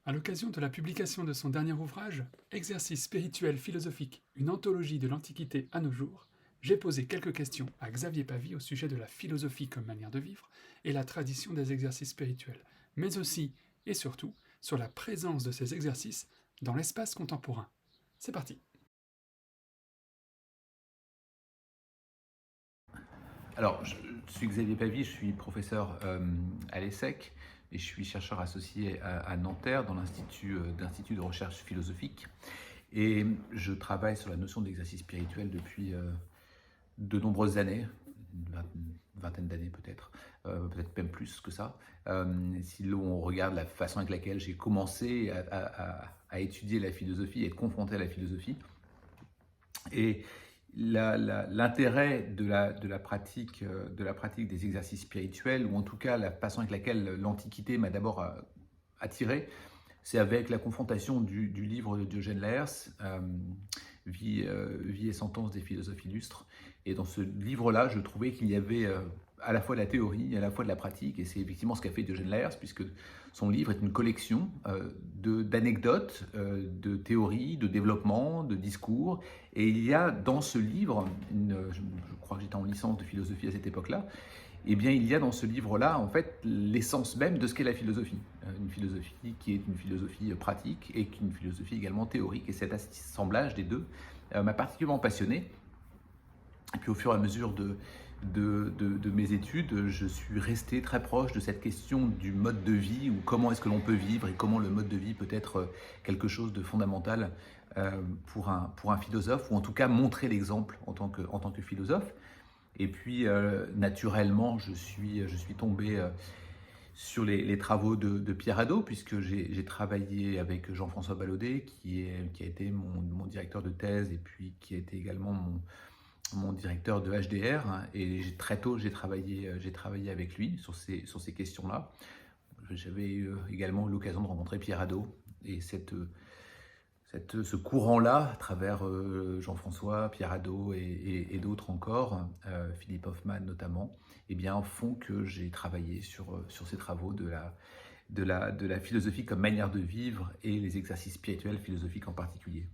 À l'occasion de la publication de son dernier ouvrage, Exercices spirituels philosophiques, une anthologie de l'Antiquité à nos jours, j'ai posé quelques questions à Xavier Pavie au sujet de la philosophie comme manière de vivre et la tradition des exercices spirituels, mais aussi et surtout sur la présence de ces exercices dans l'espace contemporain. C'est parti. Alors, je suis Xavier Pavie, je suis professeur à l'ESSEC et je suis chercheur associé à Nanterre dans l'Institut de recherche philosophique. Et je travaille sur la notion d'exercice spirituel depuis de nombreuses années, une vingtaine d'années peut-être, peut-être même plus que ça. Si l'on regarde la façon avec laquelle j'ai commencé à étudier la philosophie et être confronté à la philosophie, et l'intérêt de la pratique des exercices spirituels, ou en tout cas la façon avec laquelle l'Antiquité m'a d'abord attiré, c'est avec la confrontation du livre de Diogène Laërce, Vie et sentence des philosophes illustres. Et dans ce livre-là, je trouvais qu'il y avait à la fois de la théorie et à la fois de la pratique. Et c'est effectivement ce qu'a fait Diogène Laërce, puisque son livre est une collection d'anecdotes, de théories, de développement, de discours. Et il y a dans ce livre, je crois que j'étais en licence de philosophie à cette époque-là, eh bien, il y a dans ce livre-là, en fait, l'essence même de ce qu'est la philosophie. Une philosophie qui est une philosophie pratique et une philosophie également théorique. Et cet assemblage des deux m'a particulièrement passionné. Et puis, au fur et à mesure de mes études, je suis resté très proche de cette question du mode de vie, ou comment est-ce que l'on peut vivre et comment le mode de vie peut être quelque chose de fondamental pour un philosophe, ou en tout cas montrer l'exemple en tant que philosophe. Et puis, naturellement, je suis tombé sur les travaux de Pierre Hadot, puisque j'ai travaillé avec Jean-François Ballaudet, qui a été mon directeur de thèse, et puis qui a été également mon directeur de HDR. Hein, et très tôt, j'ai travaillé avec lui sur ces questions-là. J'avais eu également l'occasion de rencontrer Pierre Hadot, et ce courant-là, à travers Jean-François, Pierre Hadot et d'autres encore, Philippe Hoffman notamment, eh bien, font que j'ai travaillé sur ces travaux de la philosophie comme manière de vivre et les exercices spirituels philosophiques en particulier.